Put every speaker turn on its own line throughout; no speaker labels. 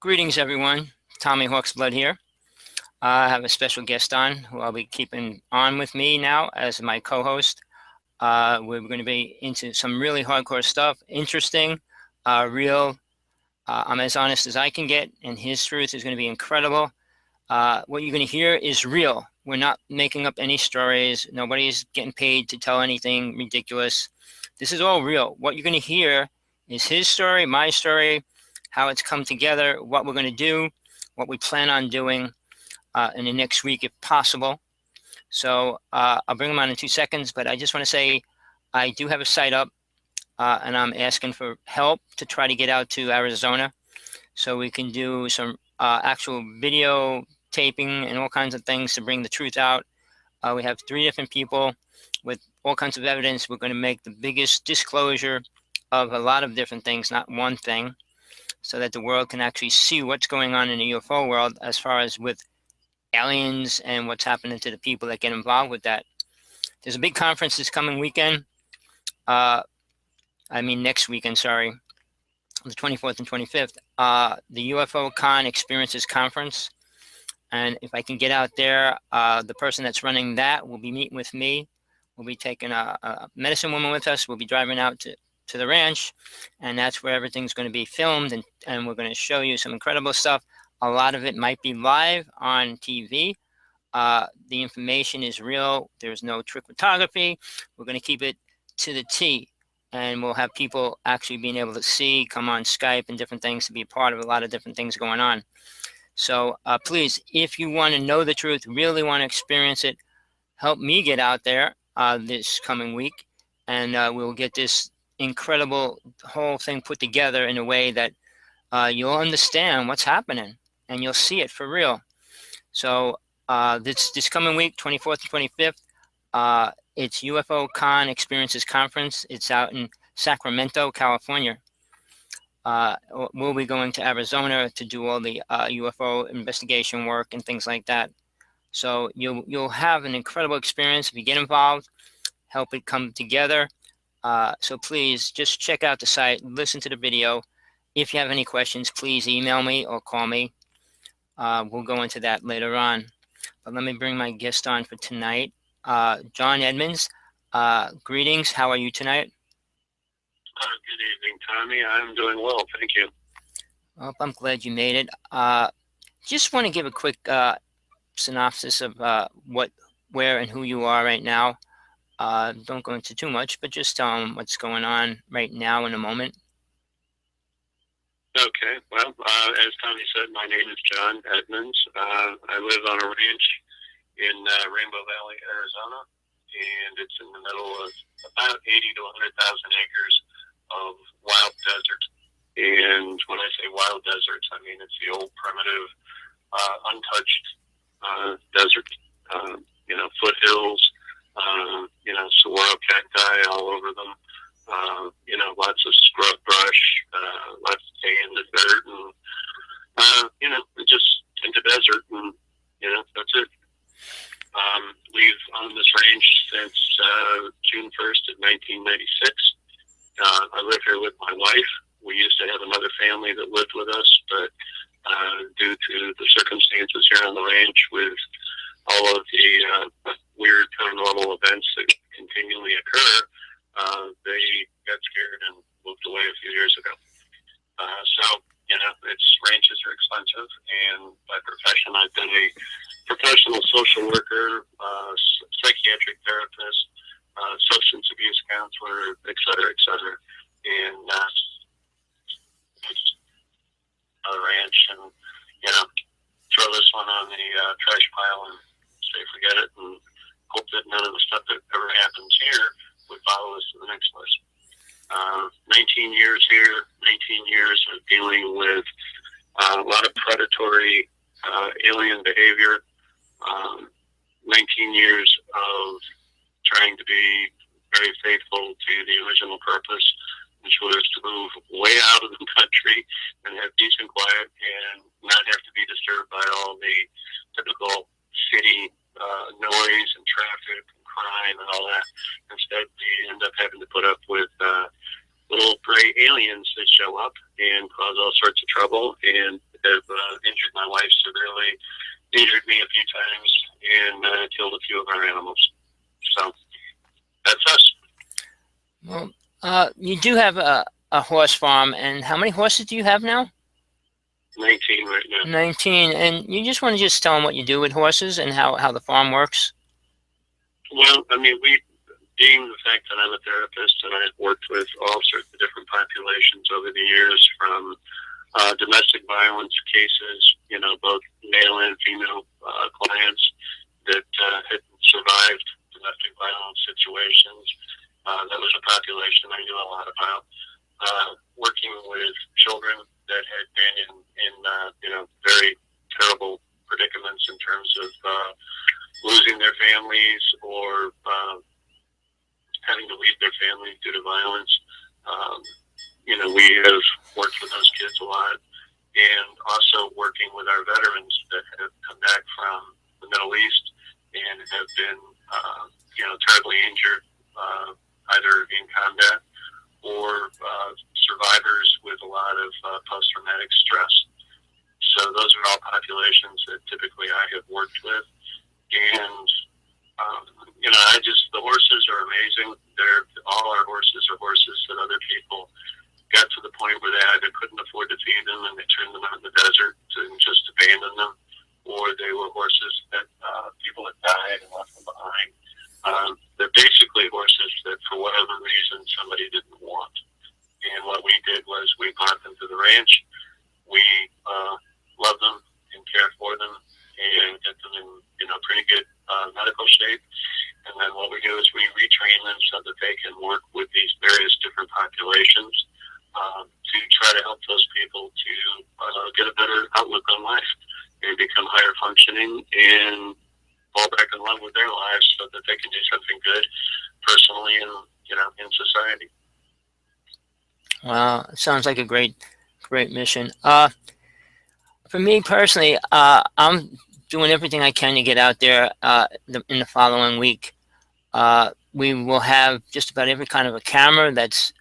Greetings, everyone. Tommy Hawksblood here. I have a special guest on who I'll be keeping on with me now as my co-host. We're going to be into some really hardcore stuff, interesting, real. I'm as honest as I can get, and his truth is going to be incredible. What you're going to hear is real. We're not making up any stories. Nobody's getting paid to tell anything ridiculous. This is all real. What you're going to hear is his story, my story, how it's come together, what we're going to do, what we plan on doing in the next week if possible. So I'll bring him on in 2 seconds, but I just want to say I do have a site up and I'm asking for help to try to get out to Arizona so we can do some actual video taping and all kinds of things to bring the truth out. We have 3 different people with all kinds of evidence. We're going to make the biggest disclosure of a lot of different things, not one thing, so that the world can actually see what's going on in the UFO world as far as with aliens and what's happening to the people that get involved with that. There's a big conference this coming weekend. Next weekend, sorry, the 24th and 25th, the UFO Con Experiences Conference. And if I can get out there, the person that's running that will be meeting with me. We'll be taking a medicine woman with us. We'll be driving out to the ranch, and that's where everything's going to be filmed, and we're going to show you some incredible stuff. A lot of it might be live on TV. The information is real. There's no trick photography. We're going to keep it to the T, and we'll have people actually being able to see, come on Skype and different things to be a part of a lot of different things going on. So please, if you want to know the truth, really want to experience it, help me get out there this coming week, and we'll get this incredible whole thing put together in a way that you'll understand what's happening and you'll see it for real. So this coming week, 24th and 25th, it's UFO Con Experiences Conference. It's out in Sacramento, California. We'll be going to Arizona to do all the UFO investigation work and things like that. So you'll have an incredible experience if you get involved, help it come together. So please just check out the site, listen to the video. If you have any questions, please email me or call me. We'll go into that later on. But let me bring my guest on for tonight, John Edmonds. Greetings. How are you tonight?
Good evening, Tommy. I'm doing well. Thank you.
Well, I'm glad you made it. Just want to give a quick synopsis of what, where, and who you are right now. Don't go into too much, but just tell them what's going on right now in a moment.
Okay. Well, as Tommy said, my name is John Edmonds. I live on a ranch in Rainbow Valley, Arizona, and it's in the middle of about 80 to 100,000 acres of wild desert. And when I say wild deserts, I mean it's the old primitive, untouched desert. Foothills. Saguaro cacti all over them. Lots of scrub brush, lots of hay in the dirt, and just into desert, and that's it. We've owned this ranch since June 1st of 1996. I live here with my wife. We used to have another family that lived with us, but due to the circumstances here on the ranch with all of the weird paranormal events that continually occur, they got scared and moved away a few years ago. Ranches are expensive, and by profession, I've been a professional social worker, psychiatric therapist, substance abuse counselor, et cetera, et cetera. And a ranch, and throw this one on the trash pile and say forget it, and hope that none of the stuff that ever happens here would follow us to the next place. 19 years here, 19 years of dealing with a lot of predatory alien behavior, 19 years of trying to be very faithful to the original purpose, which was to move way out of the country and have peace and quiet and not have to be disturbed by all the typical city noise and traffic and crime and all that. Instead, we end up having to put up with little gray aliens that show up and cause all sorts of trouble. And have injured my wife severely, injured me a few times, and killed a few of our animals. So that's us.
Well, you do have a horse farm, and how many horses do you have now?
19 right now.
19, and you just want to just tell them what you do with horses and how the farm works?
Well, I mean, being the fact that I'm a therapist and I've worked with all sorts of different populations over the years, from domestic violence cases, both male and female clients that had survived domestic violence situations. That was a population I knew a lot about. Working with children that had been in very terrible predicaments in terms of losing their families or having to leave their families due to violence. We have worked with those kids a lot, and also working with our veterans that have come back from the Middle East and have been, terribly injured, either in combat or survivors with a lot of post-traumatic stress. So those are all populations that typically I have worked with. And, the horses are amazing. All our horses are horses that other people got to the point where they either couldn't afford to feed them and they turned them out in the desert and just abandoned them, or they were horses that people had died and left them behind. They're basically horses that, for whatever reason, somebody didn't want. And what we did was we brought them to the ranch. We love them and care for them and get them in pretty good medical shape. And then what we do is we retrain them so that they can work with these various different populations to try to help those people to get a better outlook on life and become higher functioning and fall back in love with their lives so that they can do something good personally and in society.
Wow, it sounds like a great mission. For me personally, I'm doing everything I can to get out there in the following week. We will have just about every kind of a camera that's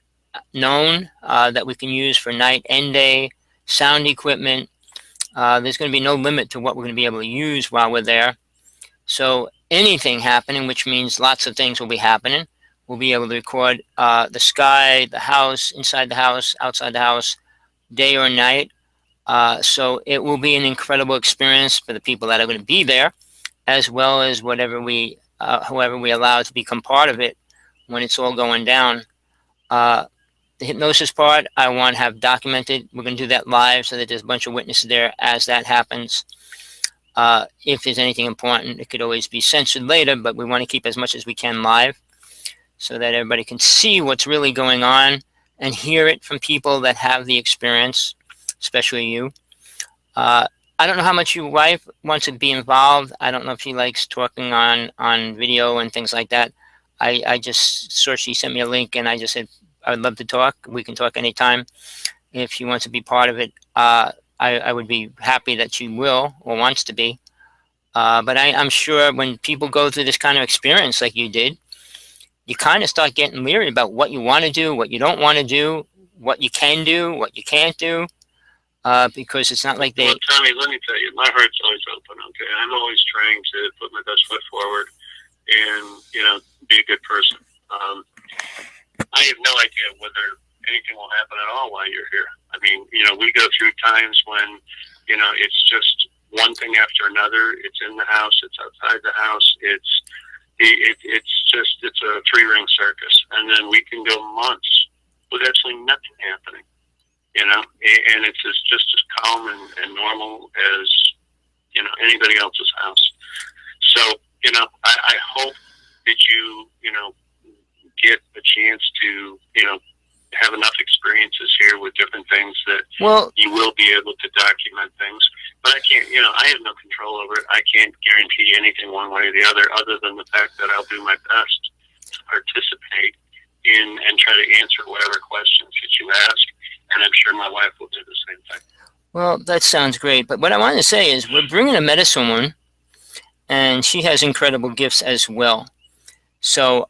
known that we can use for night and day, sound equipment. There's going to be no limit to what we're going to be able to use while we're there. So anything happening, which means lots of things will be happening, we'll be able to record the sky, the house, inside the house, outside the house, day or night. So it will be an incredible experience for the people that are going to be there, as well as whoever we allow to become part of it when it's all going down. The hypnosis part, I want to have documented. We're going to do that live so that there's a bunch of witnesses there as that happens. If there's anything important, it could always be censored later, but we want to keep as much as we can live so that everybody can see what's really going on and hear it from people that have the experience, especially you. I don't know how much your wife wants to be involved. I don't know if she likes talking on video and things like that. I just saw she sent me a link, and I just said, I would love to talk. We can talk anytime. If she wants to be part of it, I would be happy that she will or wants to be. But I'm sure when people go through this kind of experience like you did, you kind of start getting leery about what you want to do, what you don't want to do, what you can do, what you can't do. Because it's not like they...
Well, Tommy, let me tell you, my heart's always open, okay? I'm always trying to put my best foot forward and, be a good person. I have no idea whether anything will happen at all while you're here. I mean, we go through times when, it's just one thing after another. It's in the house, it's outside the house, it's a three-ring circus. And then we can go months with absolutely nothing happening. And it's just as calm and normal as, anybody else's house. So, I hope that you get a chance to, have enough experiences here with different things that you will be able to document things. But I can't, I have no control over it. I can't guarantee anything one way or the other than the fact that I'll do my best to participate in and try to answer whatever questions that you ask. And I'm sure my wife will do the same thing.
Well, that sounds great. But what I want to say is we're bringing a medicine woman, and she has incredible gifts as well. So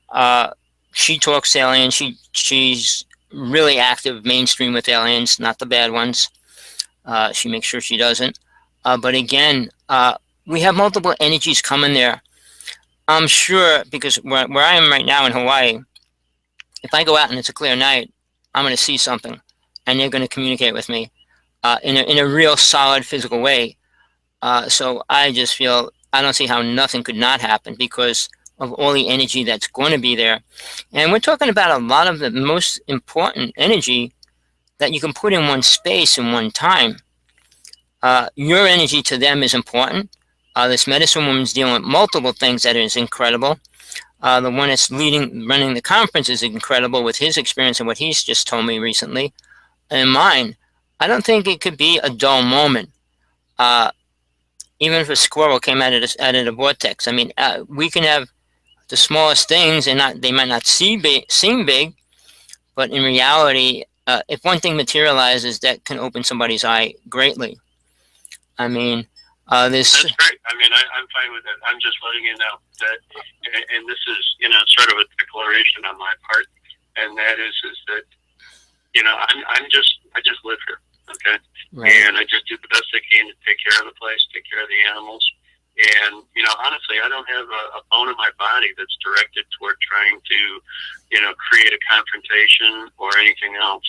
she talks aliens. She's really active mainstream with aliens, not the bad ones. She makes sure she doesn't. But again, we have multiple energies coming there. I'm sure, because where I am right now in Hawaii, if I go out and it's a clear night, I'm going to see something, and they're going to communicate with me in a real solid physical way. So I just feel I don't see how nothing could not happen because of all the energy that's going to be there. And we're talking about a lot of the most important energy that you can put in one space in one time. Your energy to them is important. This medicine woman's dealing with multiple things that is incredible. The one that's running the conference is incredible with his experience and what he's just told me recently. And mine, I don't think it could be a dull moment. Even if a squirrel came out of the vortex, I mean, we can have the smallest things, and they might not seem big, but in reality, if one thing materializes, that can open somebody's eye greatly. I mean,
That's great. I mean, I'm fine with it. I'm just letting you know that, and this is, sort of a declaration on my part, and that is that, I just live here, okay?
Right.
And I just do the best I can to take care of the place, take care of the animals. And, honestly, I don't have a bone in my body that's directed toward trying to, create a confrontation or anything else.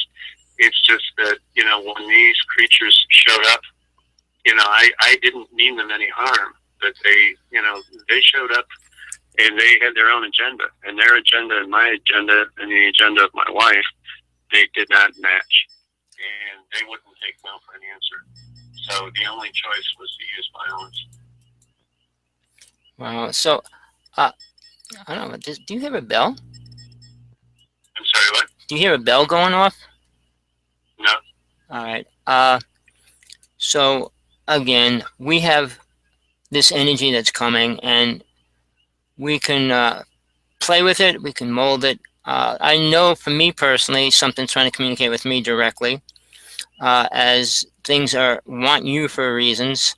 It's just that, when these creatures showed up, I didn't mean them any harm, but they showed up and they had their own agenda, and their agenda and my agenda and the agenda of my wife, they did not match, and they wouldn't take no for an answer. So the only choice was to use violence.
Wow. So, I don't know. Do you hear a bell?
I'm sorry, what?
Do you hear a bell going off?
No.
All right. So again, we have this energy that's coming, and we can play with it. We can mold it. I know for me personally, something's trying to communicate with me directly, as things want you for reasons.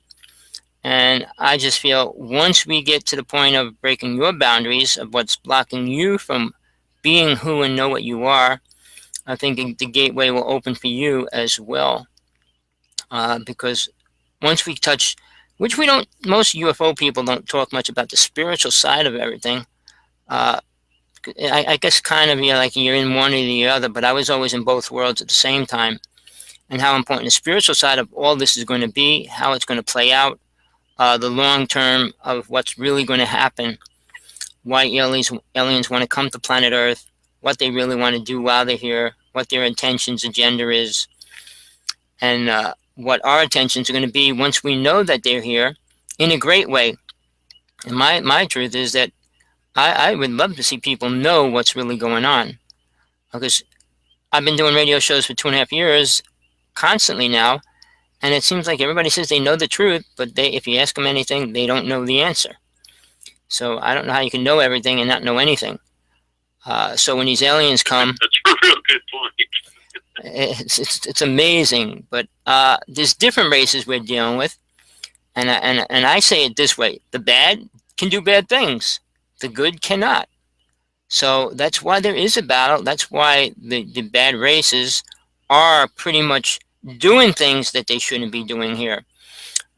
And I just feel once we get to the point of breaking your boundaries of what's blocking you from being who and know what you are, I think the gateway will open for you as well. Because once we touch, which we don't, most UFO people don't talk much about the spiritual side of everything. I guess kind of like you're in one or the other, but I was always in both worlds at the same time. And how important the spiritual side of all this is going to be, how it's going to play out, the long term of what's really going to happen, why aliens want to come to planet Earth, what they really want to do while they're here, what their intentions, agenda is, and what our intentions are going to be once we know that they're here in a great way. And my truth is that I would love to see people know what's really going on, because I've been doing radio shows for 2.5 years constantly now, and it seems like everybody says they know the truth, but if you ask them anything, they don't know the answer. So I don't know how you can know everything and not know anything. So when these aliens come,
that's a real good point.
it's amazing. But there's different races we're dealing with, and I say it this way: the bad can do bad things, the good cannot. So that's why there is a battle. That's why the bad races are pretty much doing things that they shouldn't be doing here.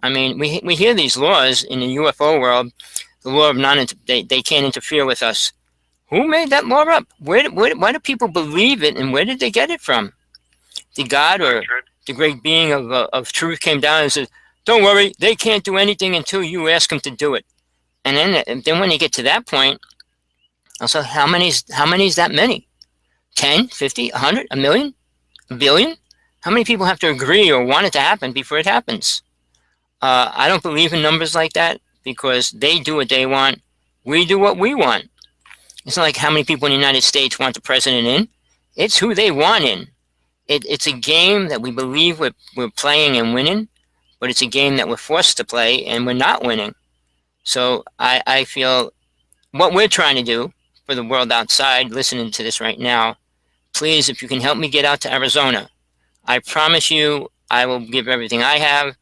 I mean, we hear these laws in the UFO world, the law of they can't interfere with us. Who made that law up? Why do people believe it, and where did they get it from? The God or the great being of truth came down and said, "Don't worry, they can't do anything until you ask them to do it." And then when you get to that point, also, how many is that many? 10, 50, 100, a million, a billion? How many people have to agree or want it to happen before it happens? I don't believe in numbers like that, because they do what they want. We do what we want. It's not like how many people in the United States want the president in. It's who they want in. It's a game that we believe we're playing and winning, but it's a game that we're forced to play and we're not winning. So I feel what we're trying to do for the world outside listening to this right now, please, if you can help me get out to Arizona, I promise you I will give everything I have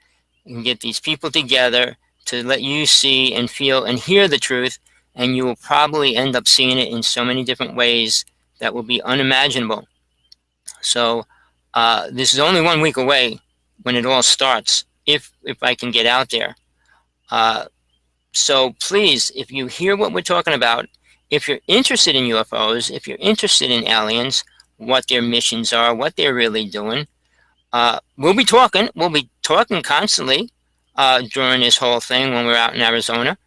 and get these people together to let you see and feel and hear the truth, and you will probably end up seeing it in so many different ways that will be unimaginable. So this is only 1 week away, when it all starts, if I can get out there. So please, if you hear what we're talking about, if you're interested in UFOs, if you're interested in aliens, what their missions are, what they're really doing, we'll be talking. We'll be talking constantly during this whole thing when we're out in Arizona.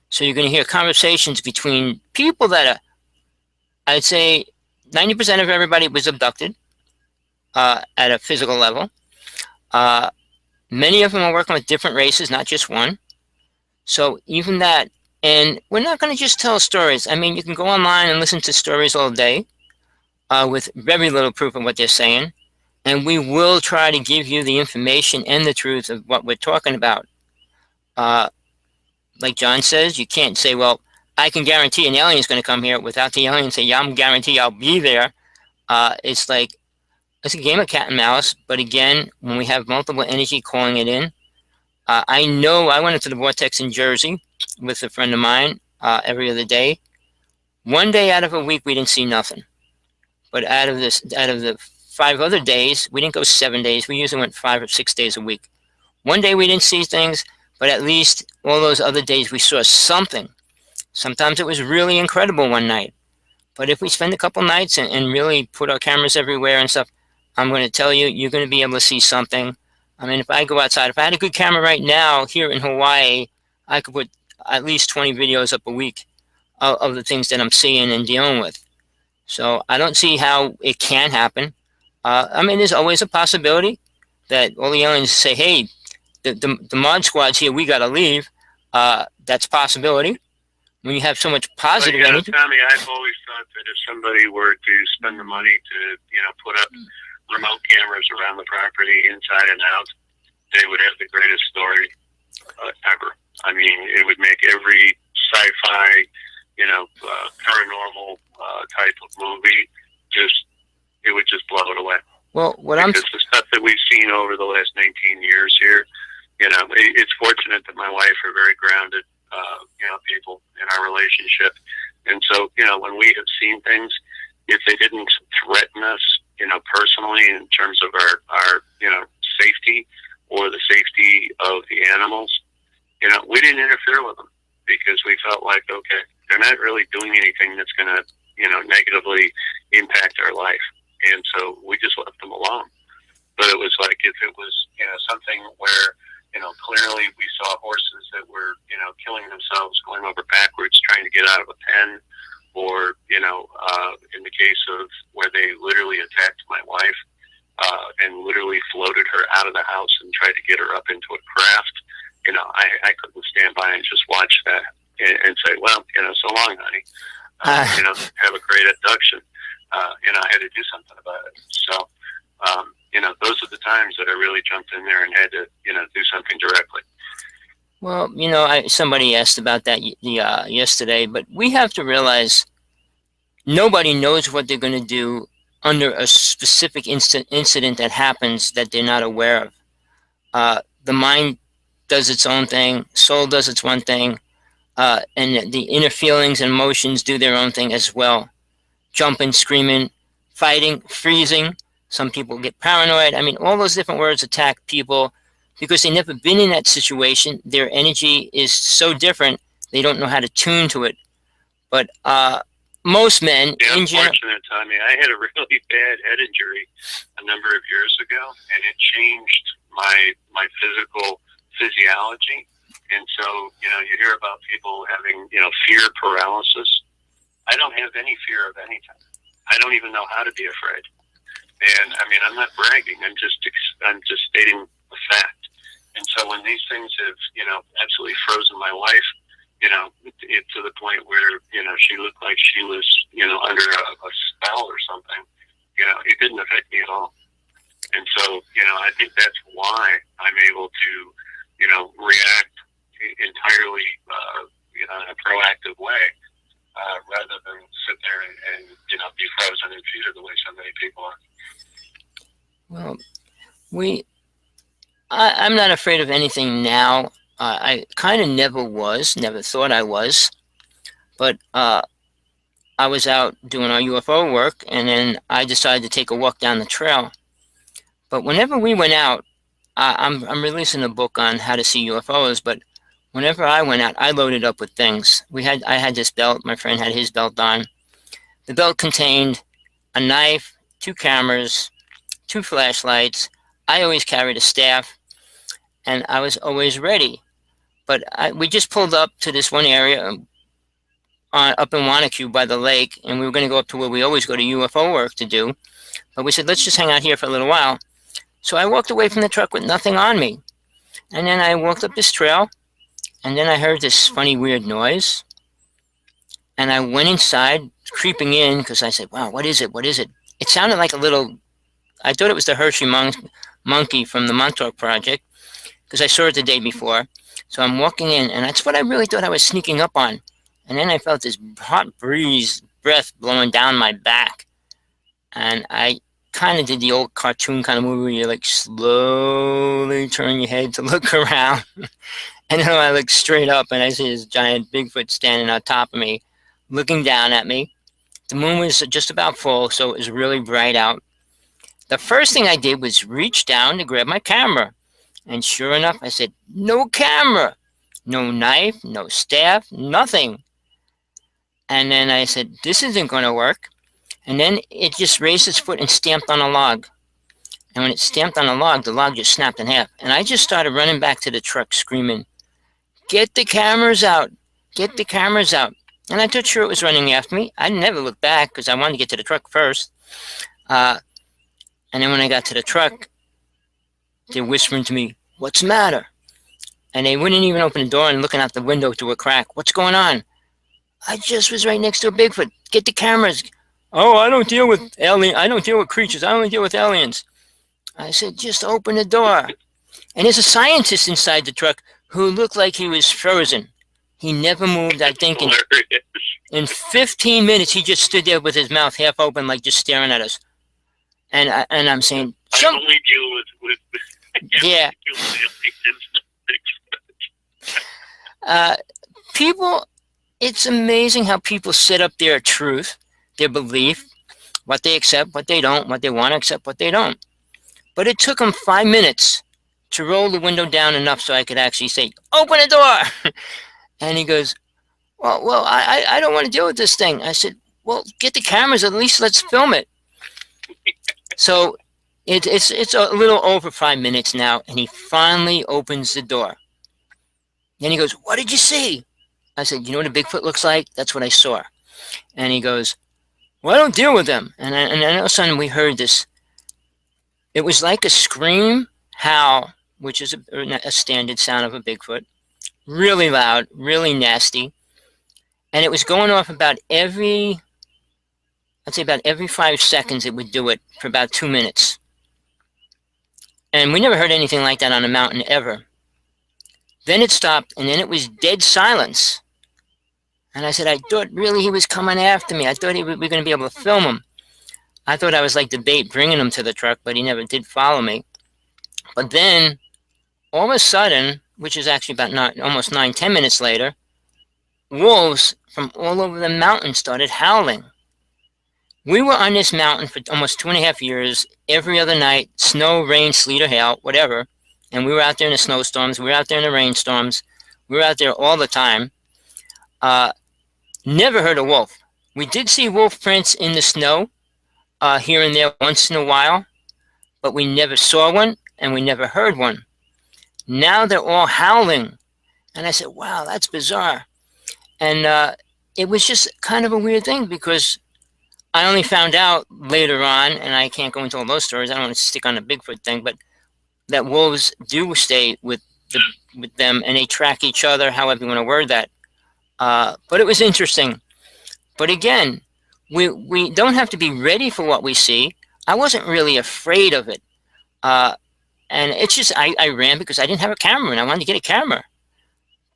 So you're going to hear conversations between people that are, I'd say 90% of everybody was abducted at a physical level. Many of them are working with different races, not just one. So even that, and we're not going to just tell stories. I mean, you can go online and listen to stories all day with very little proof of what they're saying. And we will try to give you the information and the truth of what we're talking about. Like John says, you can't say, well, I can guarantee an alien is going to come here without the alien saying, yeah, I'm guarantee I'll be there. It's like, it's a game of cat and mouse. But again, when we have multiple energy calling it in, I know I went into the vortex in Jersey with a friend of mine every other day. One day out of a week, we didn't see nothing. But out of the 5 other days, we didn't go 7 days. We usually went 5 or 6 days a week. One day we didn't see things, but at least all those other days we saw something. Sometimes it was really incredible one night. But if we spend a couple nights and really put our cameras everywhere and stuff, I'm going to tell you, you're going to be able to see something. I mean, if I go outside, if I had a good camera right now here in Hawaii, I could put at least 20 videos up a week of the things that I'm seeing and dealing with. So I don't see how it can happen. I mean, there's always a possibility that all the aliens say, hey, the mod squad's here, we got to leave. That's a possibility. When you have so much positive energy.
Tommy, I've always thought that if somebody were to spend the money to, put up remote cameras around the property inside and out, they would have the greatest story ever. I mean, it would make every sci-fi, paranormal type of movie it would just blow it away.
Well,
because the stuff that we've seen over the last 19 years here, it's fortunate that my wife are very grounded, people in our relationship. And so, when we have seen things, if they didn't threaten us, personally in terms of our safety or the safety of the animals, we didn't interfere with them because we felt like, okay, they're not really doing anything that's going to, negatively impact our life. And so we just left them alone. But it was like, if it was, something where, clearly we saw horses that were, killing themselves, going over backwards, trying to get out of a pen, or, in the case of where they literally attacked my wife, and literally floated her out of the house and tried to get her up into a craft, I couldn't stand by and just watch that and say, well, so long, honey. Have a great abduction. I had to do something about it. So, those are the times that I really jumped in there and had to, do something directly.
Well, somebody asked about that yesterday, but we have to realize nobody knows what they're going to do under a specific incident that happens that they're not aware of. The mind does its own thing, soul does its one thing, and the inner feelings and emotions do their own thing as well. Jumping, screaming, fighting, freezing. Some people get paranoid. I mean, all those different words attack people because they've never been in that situation. Their energy is so different, they don't know how to tune to it. But most men, in general...
Unfortunate, Tommy. I had a really bad head injury a number of years ago, and it changed my physical physiology. And so, you hear about people having, fear paralysis. I don't have any fear of anything. I don't even know how to be afraid. And I mean, I'm not bragging. I'm just stating a fact. And so when these things have, absolutely frozen my wife, to the point where, she looked like she was, under a spell or something, it didn't affect me at all. And so, I think that's why I'm able to, react entirely, in a proactive way. Rather than sit there and be frozen in fear the way so many people are.
Well, I'm not afraid of anything now. I kind of never thought I was. But I was out doing our UFO work, and then I decided to take a walk down the trail. But whenever we went out, I'm releasing a book on how to see UFOs, but whenever I went out, I loaded up with things. I had this belt. My friend had his belt on. The belt contained a knife, 2 cameras, 2 flashlights. I always carried a staff, and I was always ready. But we just pulled up to this one area up in Wanacue by the lake, and we were going to go up to where we always go to UFO work to do. But we said, let's just hang out here for a little while. So I walked away from the truck with nothing on me. And then I walked up this trail, and then I heard this funny, weird noise. And I went inside, creeping in, because I said, wow, what is it? What is it? It sounded like a little, I thought it was the Hershey monkey from the Montauk Project, because I saw it the day before. So I'm walking in, and that's what I really thought I was sneaking up on. And then I felt this hot breath blowing down my back. And I kind of did the old cartoon kind of movie where you like slowly turn your head to look around. And then I look straight up, and I see this giant Bigfoot standing on top of me, looking down at me. The moon was just about full, so it was really bright out. The first thing I did was reach down to grab my camera. And sure enough, I said, no camera, no knife, no staff, nothing. And then I said, this isn't going to work. And then it just raised its foot and stamped on a log. And when it stamped on a log, the log just snapped in half. And I just started running back to the truck screaming, get the cameras out, get the cameras out. And I thought sure it was running after me. I never looked back because I wanted to get to the truck first. And then when I got to the truck, they're whispering to me, what's the matter? And they wouldn't even open the door and looking out the window through a crack. What's going on? I just was right next to a Bigfoot. Get the cameras. Oh, I don't deal with aliens. I don't deal with creatures. I only deal with aliens. I said, just open the door. And there's a scientist inside the truck who looked like he was frozen. He never moved, I think. In 15 minutes, he just stood there with his mouth half open, like just staring at us. And I'm saying,
I only deal with
yeah. People, it's amazing how people set up their truth, their belief, what they accept, what they don't, what they want to accept, what they don't. But it took them 5 minutes to roll the window down enough so I could actually say, open the door. And he goes, well, I don't want to deal with this thing. I said, well, get the cameras, at least let's film it. So it's a little over 5 minutes now, and he finally opens the door. Then he goes, what did you see? I said, you know what a Bigfoot looks like? That's what I saw. And he goes, well, I don't deal with them. And then all of a sudden we heard this. It was like a scream, howl, which is a standard sound of a Bigfoot. Really loud, really nasty. And it was going off about every 5 seconds it would do it for about 2 minutes. And we never heard anything like that on a mountain ever. Then it stopped, and then it was dead silence. And I said, I thought really he was coming after me. I thought we were going to be able to film him. I thought I was like the bait bringing him to the truck, but he never did follow me. But then, all of a sudden, which is actually about almost 9-10 minutes later, wolves from all over the mountain started howling. We were on this mountain for almost 2.5 years, every other night, snow, rain, sleet, or hail, whatever. And we were out there in the snowstorms, we were out there in the rainstorms, we were out there all the time. Never heard a wolf. We did see wolf prints in the snow here and there once in a while, but we never saw one and we never heard one. Now they're all howling. And I said, wow, that's bizarre. And it was just kind of a weird thing because I only found out later on, and I can't go into all those stories, I don't want to stick on the Bigfoot thing, but that wolves do stay with them and they track each other, however you want to word that. But it was interesting. But again, we don't have to be ready for what we see. I wasn't really afraid of it. And it's just, I ran because I didn't have a camera and I wanted to get a camera.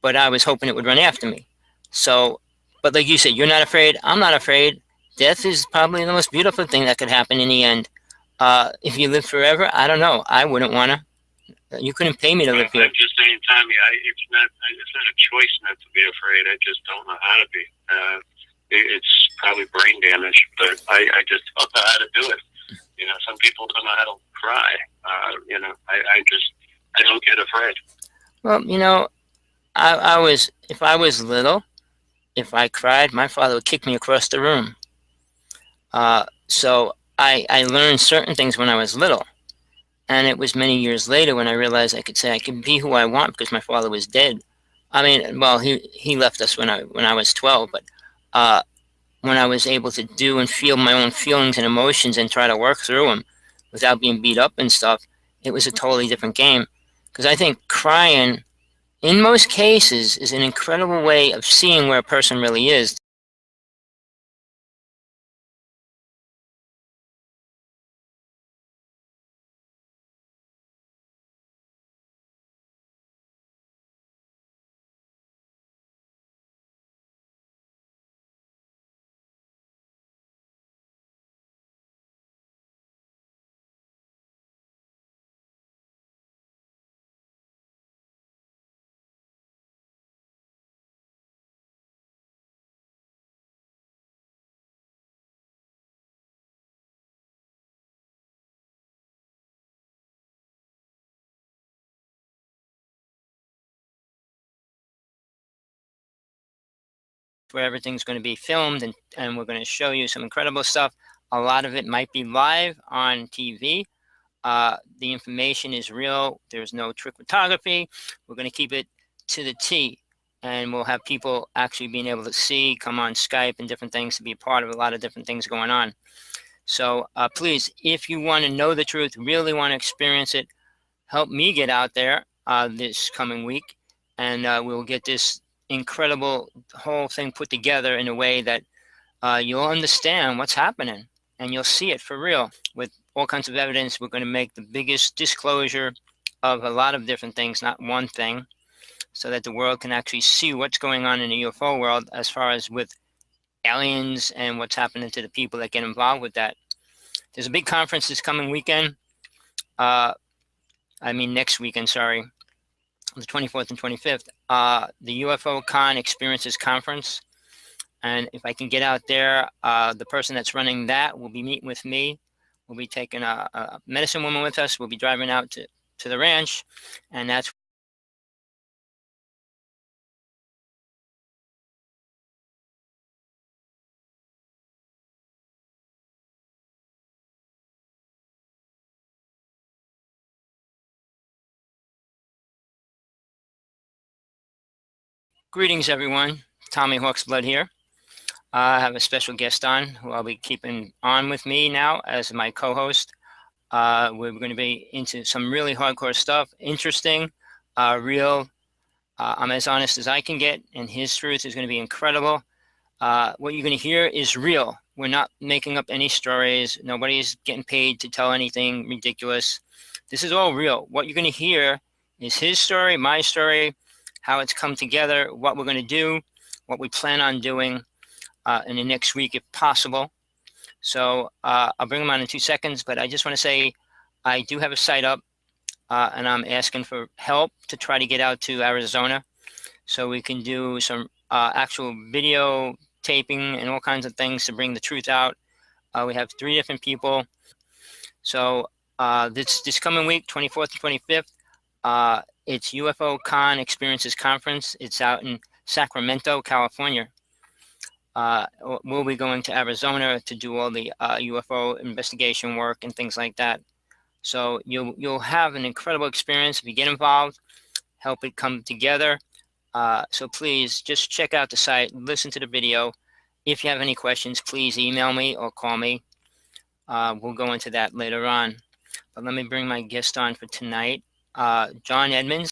But I was hoping it would run after me. So, but like you said, you're not afraid. I'm not afraid. Death is probably the most beautiful thing that could happen in the end. If you live forever, I don't know. I wouldn't want to. You couldn't pay me to live here.
I'm just saying, Tommy, it's not a choice not to be afraid. I just don't know how to be. It's probably brain damage, but I just don't know how to do it. You know, some people don't know how to cry. You know, I just, I don't get afraid.
Well, you know, if I was little, if I cried, my father would kick me across the room. So I learned certain things when I was little. And it was many years later when I realized I could say I can be who I want because my father was dead. I mean, well, he left us when I was 12, but when I was able to do and feel my own feelings and emotions and try to work through them without being beat up and stuff, it was a totally different game. Because I think crying, in most cases, is an incredible way of seeing where a person really is. Where everything's going to be filmed and we're going to show you some incredible stuff. A lot of it might be live on TV. The information is real. There's no trick photography. We're going to keep it to the T, and we'll have people actually being able to see, come on Skype and different things to be a part of a lot of different things going on. So please, if you want to know the truth, really want to experience it, help me get out there this coming week, and we'll get this incredible whole thing put together in a way that you'll understand what's happening and you'll see it for real with all kinds of evidence. We're going to make the biggest disclosure of a lot of different things, not one thing, so that the world can actually see what's going on in the UFO world as far as with aliens and what's happening to the people that get involved with that. There's a big conference this coming weekend. Next weekend, sorry, the 24th and 25th, the UFO Con Experiences Conference. And if I can get out there, the person that's running that will be meeting with me. We'll be taking a medicine woman with us. We'll be driving out to the ranch, and that's Greetings, everyone. Tommy Hawksblood here. I have a special guest on who I'll be keeping on with me now as my co-host. We're going to be into some really hardcore stuff, interesting, real. I'm as honest as I can get, and his truth is going to be incredible. What you're going to hear is real. We're not making up any stories. Nobody's getting paid to tell anything ridiculous. This is all real. What you're going to hear is his story, my story, how it's come together, what we're going to do, what we plan on doing in the next week if possible. So I'll bring him on in 2 seconds, but I just want to say I do have a site up and I'm asking for help to try to get out to Arizona so we can do some actual video taping and all kinds of things to bring the truth out. We have 3 different people. So this coming week, 24th and 25th, it's UFO Con Experiences Conference. It's out in Sacramento, California. We'll be going to Arizona to do all the UFO investigation work and things like that. So you'll have an incredible experience if you get involved, help it come together. So please just check out the site, listen to the video. If you have any questions, please email me or call me. We'll go into that later on. But let me bring my guest on for tonight, John Edmonds.